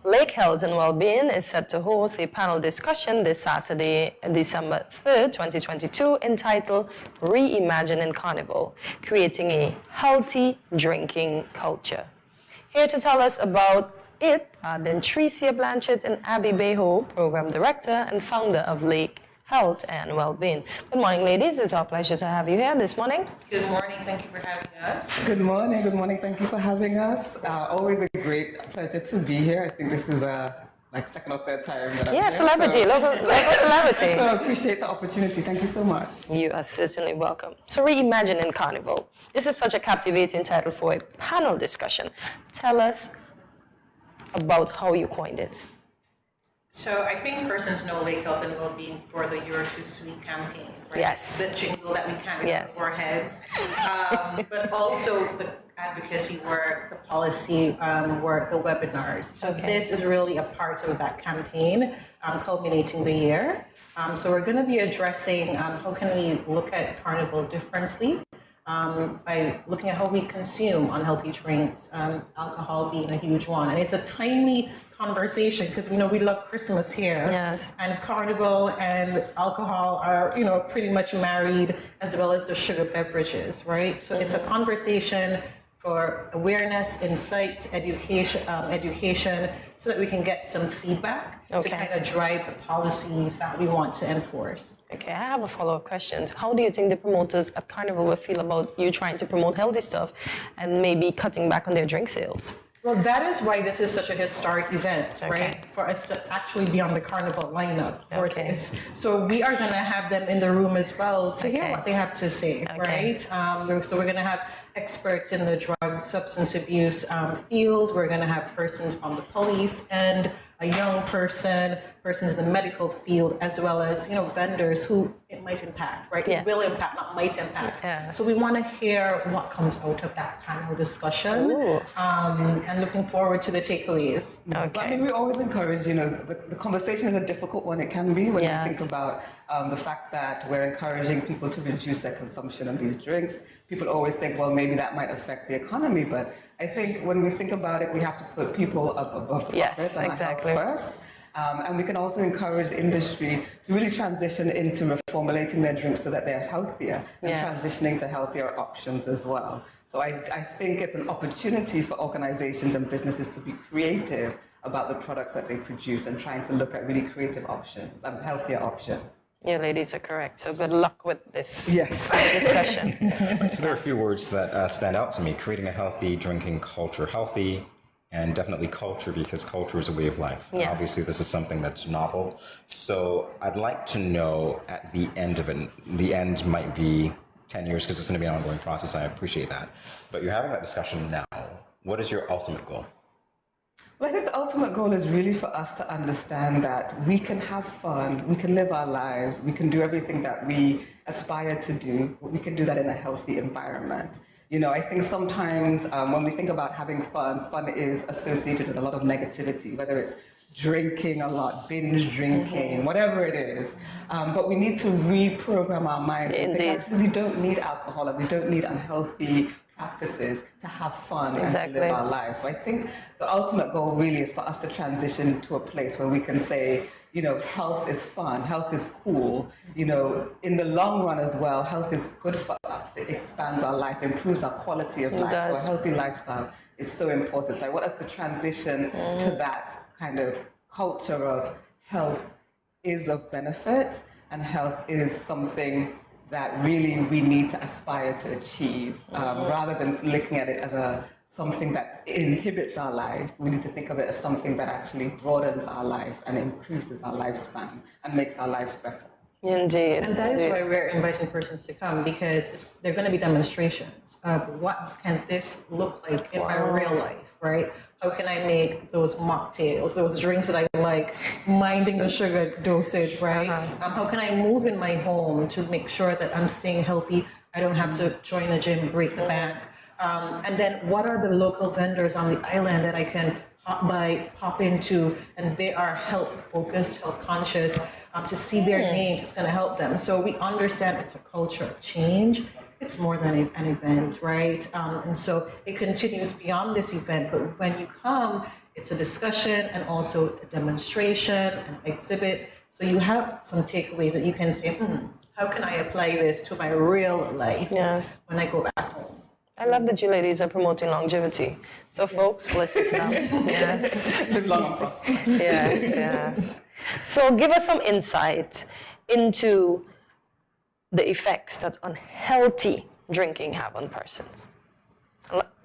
Lake Health and Wellbeing is set to host a panel discussion this Saturday, December 3rd, 2022, entitled Reimagining Carnival, Creating a Healthy Drinking Culture. Here to tell us about it are Dentrecia, Blanchette, and Begho, Program Director and Founder of Lake Health and Wellbeing. Good morning, ladies. It's our pleasure to have you here this morning. Good morning. Thank you for having us. Good morning. Good morning. Thank you for having us. Always a great pleasure to be here. I think this is like second or third time that I'm here. Celebrity, local celebrity. So I appreciate the opportunity. Thank you so much. You are certainly welcome. So Reimagining Carnival. This is such a captivating title for a panel discussion. Tell us about how you coined it. So I think persons know Lake Health and Wellbeing for the You're Too Sweet campaign, right? Yes. The jingle that we kind of have our heads. But also the advocacy work, the policy work, the webinars. So this is really a part of that campaign culminating the year. So we're going to be addressing how can we look at Carnival differently by looking at how we consume unhealthy drinks, alcohol being a huge one. And it's a timely conversation because we know we love Christmas here. Yes. And Carnival and alcohol are, pretty much married, as well as the sugar beverages, right? So it's a conversation for awareness, insight, education, so that we can get some feedback to kind of drive the policies that we want to enforce. Okay, I have a follow-up question. How do you think the promoters at Carnival will feel about you trying to promote healthy stuff and maybe cutting back on their drink sales? Well, that is why this is such a historic event, right? For us to actually be on the Carnival lineup for this. So we are going to have them in the room as well to hear what they have to say, right? So we're going to have experts in the drug substance abuse field. We're going to have persons from the police and a young persons in the medical field, as well as vendors who it might impact, right? It will impact, not might impact. Yes. So we want to hear what comes out of that panel discussion, and looking forward to the takeaways. But, I mean, we always encourage, the conversation is a difficult one. It can be when you think about the fact that we're encouraging people to reduce their consumption of these drinks. People always think, well, maybe that might affect the economy, but I think when we think about it, we have to put people up above profit and health first. And we can also encourage the industry to really transition into reformulating their drinks so that they're healthier and transitioning to healthier options as well. So I think it's an opportunity for organizations and businesses to be creative about the products that they produce and trying to look at really creative options and healthier options. You ladies are correct. So good luck with this discussion. So there are a few words that stand out to me. Creating a healthy drinking culture. Healthy and definitely culture, because culture is a way of life. Yes. Obviously, this is something that's novel. So I'd like to know at the end of it, the end might be 10 years because it's going to be an ongoing process. I appreciate that. But you're having that discussion now. What is your ultimate goal? Well, I think the ultimate goal is really for us to understand that we can have fun, we can live our lives, we can do everything that we aspire to do, but we can do that in a healthy environment. I think sometimes when we think about having fun, fun is associated with a lot of negativity, whether it's drinking a lot, binge drinking, whatever it is. But we need to reprogram our minds. Actually, we don't need alcohol and we don't need unhealthy practices to have fun and to live our lives. So I think the ultimate goal really is for us to transition to a place where we can say, health is fun, health is cool. In the long run as well, health is good for us. It expands our life, improves our quality of life. So a healthy lifestyle is so important. So I want us to transition to that kind of culture of health is of benefit and health is something that really we need to aspire to achieve, rather than looking at it as something that inhibits our life. We need to think of it as something that actually broadens our life and increases our lifespan and makes our lives better. Indeed. And that is why we're inviting persons to come, because they're going to be demonstrations of what can this look like in my real life, right? How can I make those mocktails, those drinks that I like, minding the sugar dosage, right? How can I move in my home to make sure that I'm staying healthy? I don't have to join a gym, break the bank. And then what are the local vendors on the island that I can pop into, and they are health focused, health conscious, to see their names, it's going to help them. So we understand it's a culture of change. It's more than an event, right? And so it continues beyond this event, but when you come, it's a discussion and also a demonstration, an exhibit. So you have some takeaways that you can say, how can I apply this to my real life Yes. when I go back home? I love that you ladies are promoting longevity. So folks, listen to them. Yes. Live long and prosper. Yes, yes. So give us some insight into the effects that unhealthy drinking have on persons.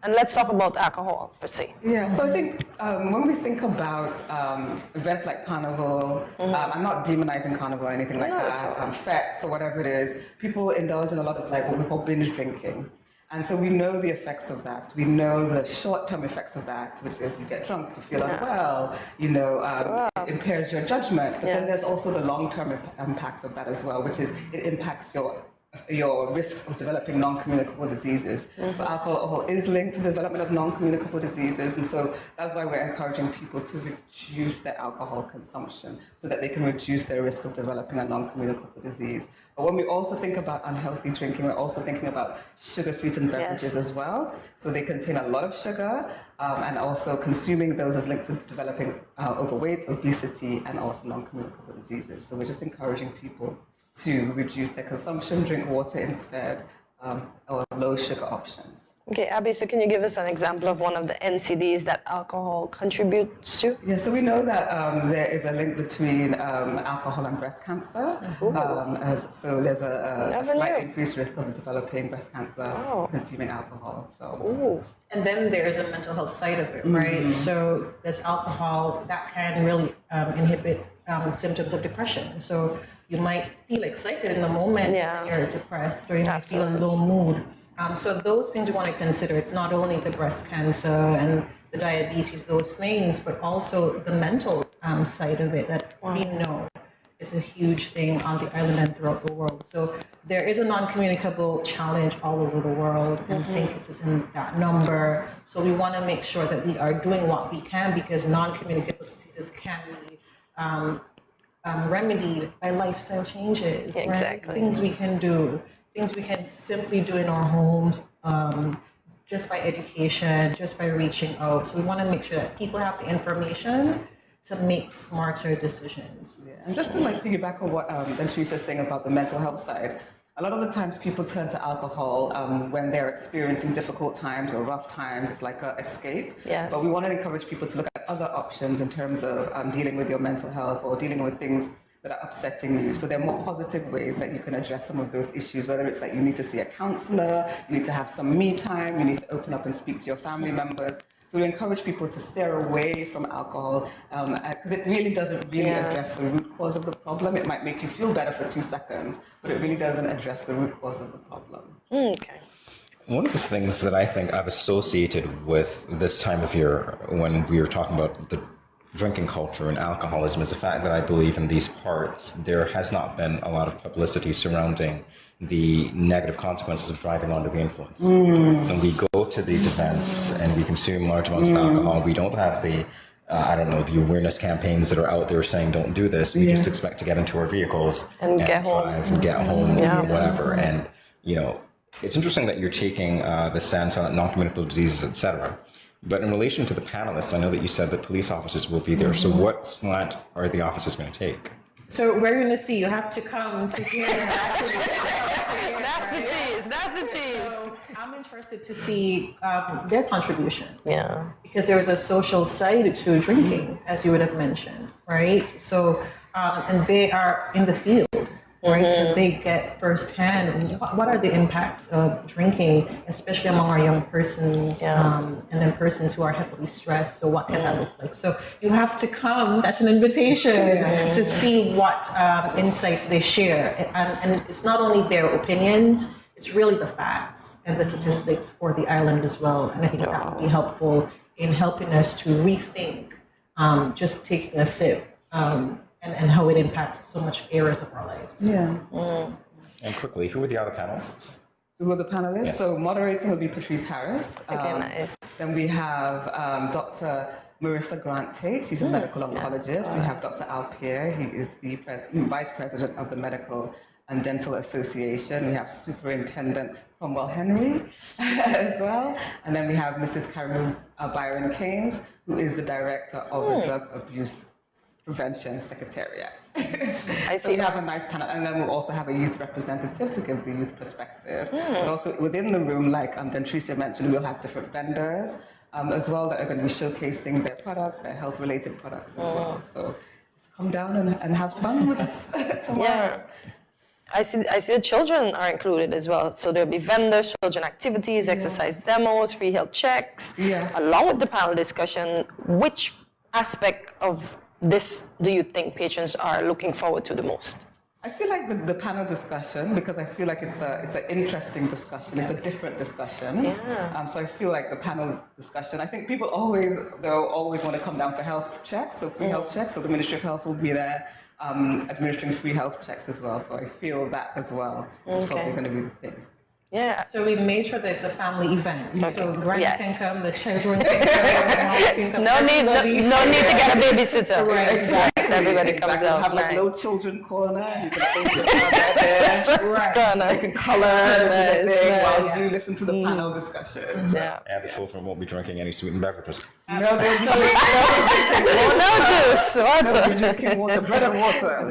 And let's talk about alcohol per se. Yeah, so I think when we think about events like Carnival, I'm not demonizing Carnival or anything like that, fetes or whatever it is, people indulge in a lot of like what we call binge drinking. And so we know the effects of that. We know the short-term effects of that, which is you get drunk, you feel unwell, it impairs your judgment. But then there's also the long-term impact of that as well, which is it impacts your risks of developing non-communicable diseases. So alcohol is linked to the development of non-communicable diseases, and so that's why we're encouraging people to reduce their alcohol consumption so that they can reduce their risk of developing a non-communicable disease. But when we also think about unhealthy drinking, we're also thinking about sugar-sweetened beverages as well. So they contain a lot of sugar, and also consuming those is linked to developing overweight, obesity, and also non-communicable diseases. So we're just encouraging people to reduce their consumption, drink water instead, or low sugar options. Okay, Abby, so can you give us an example of one of the NCDs that alcohol contributes to? Yeah, so we know that there is a link between alcohol and breast cancer. So there's a slight increased risk of developing breast cancer consuming alcohol. So. And then there's a mental health side of it, right? So there's alcohol that can really inhibit symptoms of depression. So you might feel excited in the moment when you're depressed, or you might feel in low mood. So those things you want to consider. It's not only the breast cancer and the diabetes, those things, but also the mental side of it that we know is a huge thing on the island and throughout the world. So there is a non-communicable challenge all over the world, and St. Kitts is in that number. So we want to make sure that we are doing what we can, because non-communicable diseases can be remedied by lifestyle changes. Yeah, exactly. Right? Things we can do, things we can simply do in our homes, just by education, just by reaching out. So we want to make sure that people have the information to make smarter decisions. Yeah. And just to like piggyback on what Dentrecia is saying about the mental health side, a lot of the times people turn to alcohol when they're experiencing difficult times or rough times. It's like an escape. Yes. But we want to encourage people to look at other options in terms of dealing with your mental health or dealing with things that are upsetting you. So there are more positive ways that you can address some of those issues, whether it's that you need to see a counselor, you need to have some me time, you need to open up and speak to your family members. So we encourage people to steer away from alcohol because it really doesn't address the root cause of the problem. It might make you feel better for 2 seconds, but it really doesn't address the root cause of the problem. Okay. One of the things that I think I've associated with this time of year when we were talking about the drinking culture and alcoholism is the fact that I believe in these parts there has not been a lot of publicity surrounding the negative consequences of driving under the influence. When we go to these events and we consume large amounts of alcohol, we don't have the the awareness campaigns that are out there saying don't do this. We just expect to get into our vehicles and get home. drive and get home, whatever. And it's interesting that you're taking the stance on non-communicable diseases, etc. But in relation to the panelists, I know that you said that police officers will be there. So what slant are the officers going to take? So we're going to see. You have to come to hear That's the tease. So I'm interested to see their contribution. Yeah. Because there's a social side to drinking, as you would have mentioned, right? So, and they are in the field, right? So they get firsthand what are the impacts of drinking, especially among our young persons, and then persons who are heavily stressed. So what can that look like? So you have to come. That's an invitation to see what insights they share, and it's not only their opinions. It's really the facts and the statistics for the island as well. And I think that would be helpful in helping us to rethink just taking a sip and how it impacts so much areas of our lives. Yeah. And quickly, who are the other panelists? So who are the panelists? Yes. So moderator will be Patrice Harris. Okay, nice. Then we have Dr. Marissa Grant Tate. She's a medical oncologist. We have Dr. Al Pierre. He is the vice president of the Medical and Dental Association. We have Superintendent Cromwell Henry as well. And then we have Mrs. Karu Byron Keynes, who is the director of the Drug Abuse Prevention Secretariat. I So see. we have a nice panel, and then we'll also have a youth representative to give the youth perspective. But also within the room, like Dentrecia mentioned, we'll have different vendors as well that are going to be showcasing their products, their health-related products as well. So just come down and have fun with us tomorrow. Yeah. I see the children are included as well. So there'll be vendors, children activities, exercise demos, free health checks. Yes. Along with the panel discussion, which aspect of this do you think patrons are looking forward to the most? I feel like the panel discussion, because I feel like it's an interesting discussion. It's a different discussion. Yeah. So I feel like the panel discussion. I think people they'll always want to come down for health checks, so free health checks. So the Ministry of Health will be there administering free health checks as well. So I feel that as well is probably going to be the thing. Yeah. So we made sure that it's a family event. So granny Yes. can come, the children can come, mom can come. No need to get a babysitter. Right, exactly. Everybody comes Exactly. out. Have like Nice. little children corner. You can place your child right there. Corner. You can color and everything Nice. while you listen to the panel discussions. Yeah. And the children won't be drinking any sweetened beverages. No, there's no No juice, water. We're drinking water, bread and water.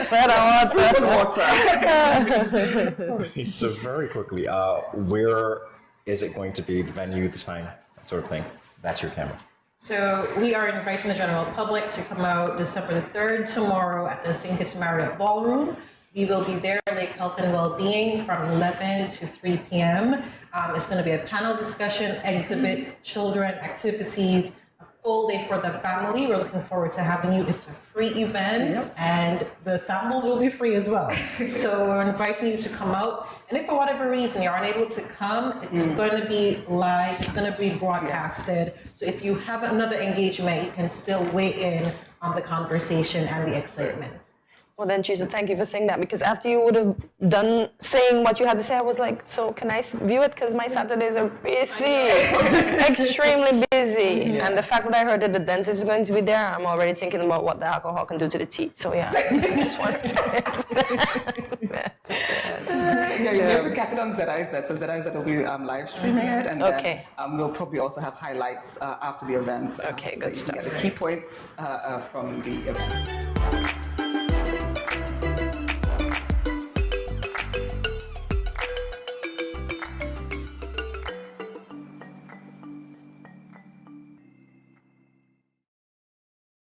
Bread and water. So very quickly, where is it going to be, the venue, the time, that sort of thing? That's your camera. So we are inviting the general public to come out December the 3rd tomorrow at the St. Kitts Marriott Ballroom. We will be there, Lake Health and Wellbeing, from 11 to 3 p.m. It's going to be a panel discussion, exhibits, children, activities, a full day for the family. We're looking forward to having you. It's a free event, and the samples will be free as well. So we're inviting you to come out. And if for whatever reason you're unable to come, it's going to be live, it's going to be broadcasted. So if you have another engagement, you can still weigh in on the conversation and the excitement. Well then, Teresa, thank you for saying that, because after you would have done saying what you had to say, I was like, so can I view it? Because my Saturdays are busy, extremely busy. And the fact that I heard that the dentist is going to be there, I'm already thinking about what the alcohol can do to the teeth. So yeah, I just wanted to. Yeah, you have to catch it on ZIZ. So ZIZ will be live streaming it, and Okay. then we'll probably also have highlights after the event. Okay, so good you stuff. can get the key points from the event.